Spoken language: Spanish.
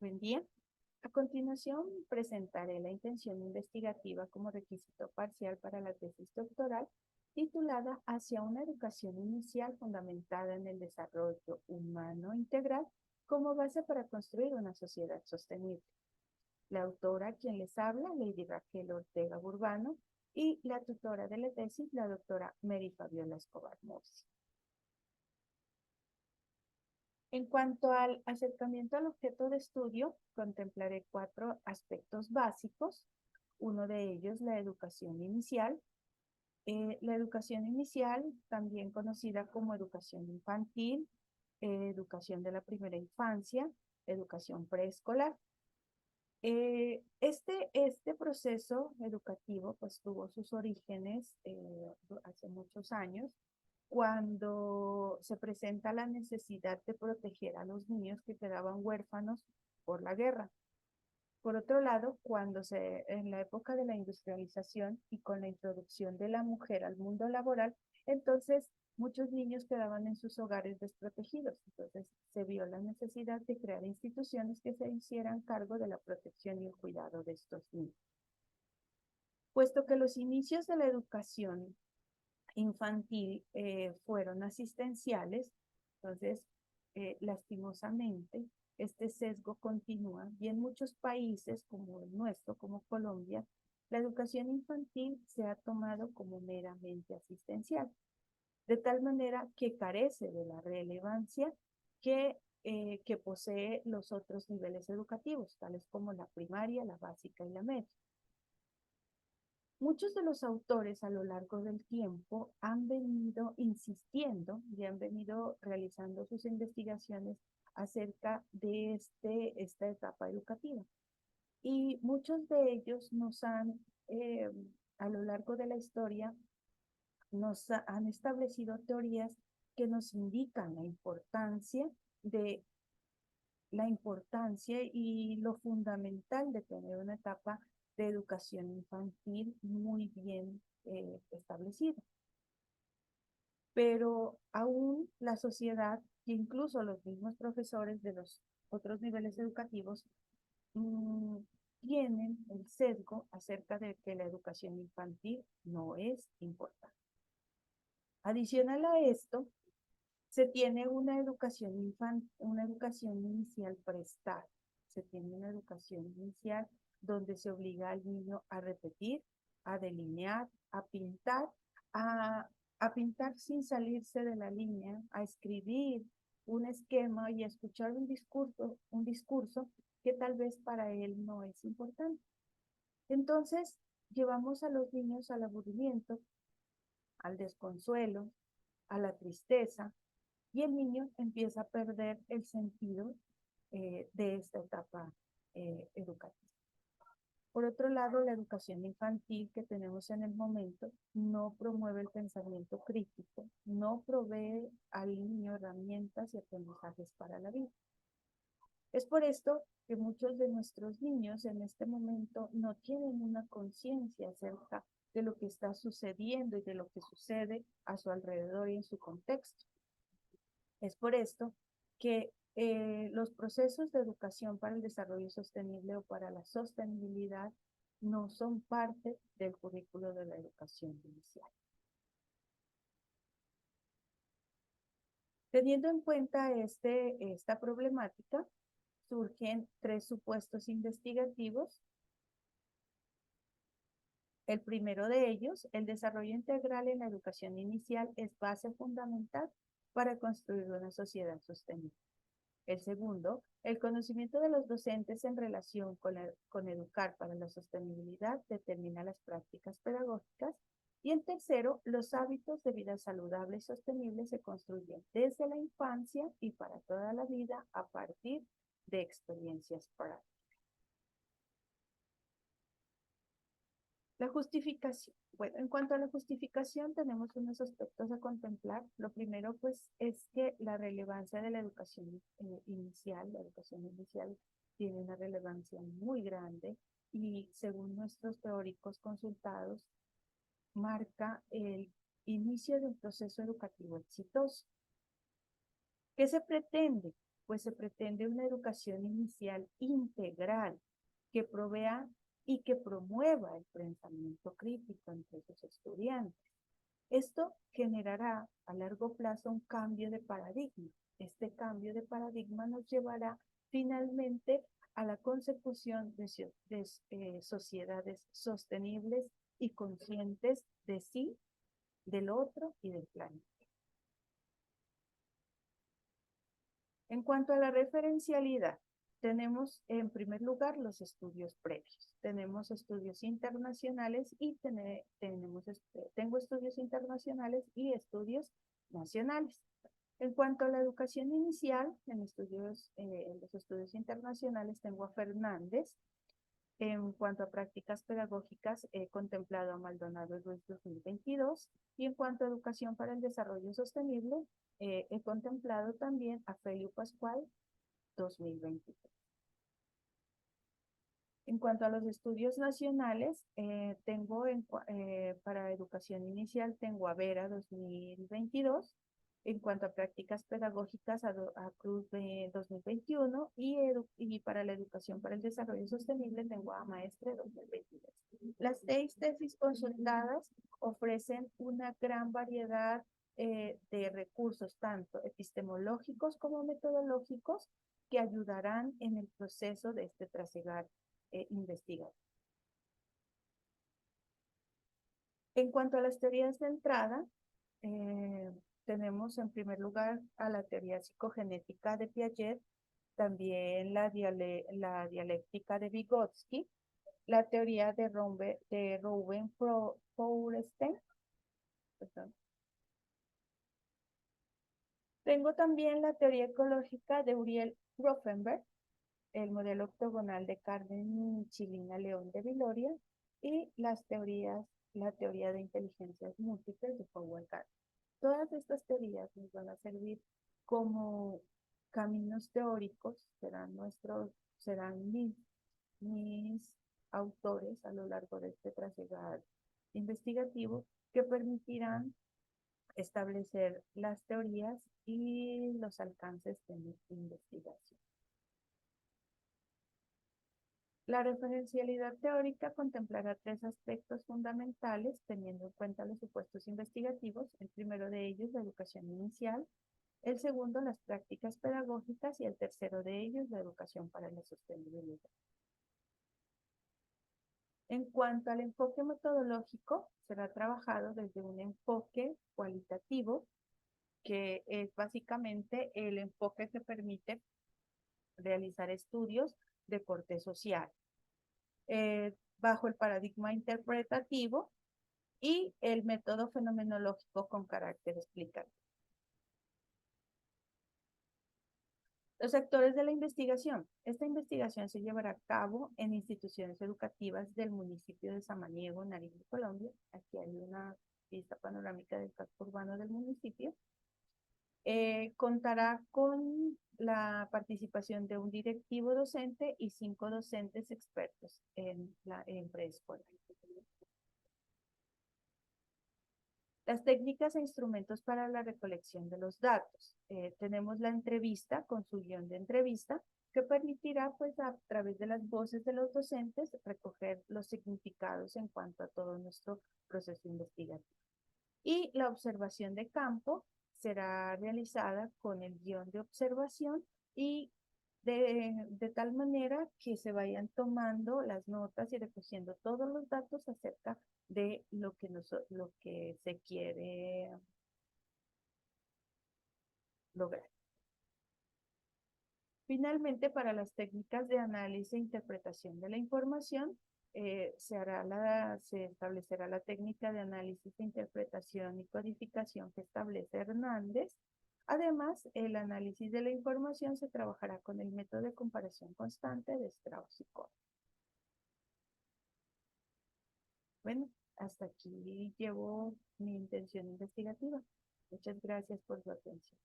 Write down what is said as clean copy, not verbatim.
Buen día. A continuación, presentaré la intención investigativa como requisito parcial para la tesis doctoral titulada Hacia una educación inicial fundamentada en el desarrollo humano integral como base para construir una sociedad sostenible. La autora, quien les habla, Lady Raquel Ortega Burbano, y la tutora de la tesis, la doctora Mary Fabiola Escobar Murcia. En cuanto al acercamiento al objeto de estudio, contemplaré 4 aspectos básicos. Uno de ellos, la educación inicial. La educación inicial, también conocida como educación infantil, educación de la primera infancia, educación preescolar. Este proceso educativo pues tuvo sus orígenes hace muchos años, cuando se presenta la necesidad de proteger a los niños que quedaban huérfanos por la guerra. Por otro lado, en la época de la industrialización y con la introducción de la mujer al mundo laboral, entonces muchos niños quedaban en sus hogares desprotegidos. Entonces se vio la necesidad de crear instituciones que se hicieran cargo de la protección y el cuidado de estos niños. Puesto que los inicios de la educación infantil fueron asistenciales, entonces lastimosamente este sesgo continúa y en muchos países como el nuestro, como Colombia, la educación infantil se ha tomado como meramente asistencial, de tal manera que carece de la relevancia que posee los otros niveles educativos, tales como la primaria, la básica y la media. Muchos de los autores a lo largo del tiempo han venido insistiendo y han venido realizando sus investigaciones acerca de esta etapa educativa. Y muchos de ellos a lo largo de la historia, han establecido teorías que nos indican la importancia y lo fundamental de tener una etapa de educación infantil muy bien establecida. Pero aún la sociedad, incluso los mismos profesores de los otros niveles educativos, tienen el sesgo acerca de que la educación infantil no es importante. Adicional a esto, se tiene una educación inicial prestada. Se tiene una educación inicial donde se obliga al niño a repetir, a delinear, a, a pintar sin salirse de la línea, a escribir un esquema y a escuchar un discurso que tal vez para él no es importante. Entonces, llevamos a los niños al aburrimiento, al desconsuelo, a la tristeza, y el niño empieza a perder el sentido de esta etapa educativa. Por otro lado, la educación infantil que tenemos en el momento no promueve el pensamiento crítico, no provee al niño herramientas y aprendizajes para la vida. Es por esto que muchos de nuestros niños en este momento no tienen una conciencia acerca de lo que está sucediendo y de lo que sucede a su alrededor y en su contexto. Es por esto que los procesos de educación para el desarrollo sostenible o para la sostenibilidad no son parte del currículo de la educación inicial. Teniendo en cuenta esta problemática, surgen 3 supuestos investigativos. El primero de ellos, el desarrollo integral en la educación inicial es base fundamental para construir una sociedad sostenible. El segundo, el conocimiento de los docentes en relación con educar para la sostenibilidad determina las prácticas pedagógicas. Y el tercero, los hábitos de vida saludable y sostenible se construyen desde la infancia y para toda la vida a partir de experiencias prácticas. La justificación. Bueno, en cuanto a la justificación, tenemos unos aspectos a contemplar. Lo primero, pues, es que la relevancia de la educación inicial tiene una relevancia muy grande y, según nuestros teóricos consultados, marca el inicio de un proceso educativo exitoso. ¿Qué se pretende? pues se pretende una educación inicial integral que provea y que promueva el pensamiento crítico entre sus estudiantes. Esto generará a largo plazo un cambio de paradigma. Este cambio de paradigma nos llevará finalmente a la consecución de sociedades sostenibles y conscientes de sí, del otro y del planeta. En cuanto a la referencialidad, tenemos en primer lugar los estudios previos. Tenemos estudios internacionales y tengo estudios internacionales y estudios nacionales. En cuanto a la educación inicial, en los estudios internacionales tengo a Fernández. En cuanto a prácticas pedagógicas, he contemplado a Maldonado Ruiz 2022 y en cuanto a educación para el desarrollo sostenible, he contemplado también a Feliu Pascual 2023. En cuanto a los estudios nacionales, para educación inicial tengo a Vera 2022. En cuanto a prácticas pedagógicas, a Cruz de 2021 y para la educación para el desarrollo sostenible tengo a Maestre 2023. Las 6 tesis consultadas ofrecen una gran variedad de recursos, tanto epistemológicos como metodológicos, que ayudarán en el proceso de este trasegar investigador. En cuanto a las teorías de entrada, tenemos en primer lugar a la teoría psicogenética de Piaget, también la dialéctica de Vygotsky, la teoría de Ruben Feuerstein. Tengo también la teoría ecológica de Uriel Grofenberg, el modelo octogonal de Carmen Chilina León de Viloria y la teoría de inteligencias múltiples de Powell Gardner. Todas estas teorías nos van a servir como caminos teóricos, serán mis autores a lo largo de este trasegar investigativo que permitirán establecer las teorías y los alcances de mi investigación. La referencialidad teórica contemplará 3 aspectos fundamentales, teniendo en cuenta los supuestos investigativos. El primero de ellos, la educación inicial. El segundo, las prácticas pedagógicas. Y el tercero de ellos, la educación para la sostenibilidad. En cuanto al enfoque metodológico, será trabajado desde un enfoque cualitativo, que es básicamente el enfoque que permite realizar estudios de corte social, bajo el paradigma interpretativo y el método fenomenológico con carácter explicativo. Los sectores de la investigación. Esta investigación se llevará a cabo en instituciones educativas del municipio de Samaniego, Nariño, Colombia. Aquí hay una vista panorámica del casco urbano del municipio. Contará con la participación de un directivo docente y 5 docentes expertos en preescolar. Las técnicas e instrumentos para la recolección de los datos. Tenemos la entrevista con su guión de entrevista, que permitirá, pues, a través de las voces de los docentes, recoger los significados en cuanto a todo nuestro proceso investigativo. Y la observación de campo será realizada con el guión de observación y de tal manera que se vayan tomando las notas y recogiendo todos los datos acerca de lo que se quiere lograr. Finalmente, para las técnicas de análisis e interpretación de la información, se establecerá la técnica de análisis, interpretación y codificación que establece Hernández. Además, el análisis de la información se trabajará con el método de comparación constante de Strauss y Kohn. Bueno, hasta aquí llevo mi intención investigativa. Muchas gracias por su atención.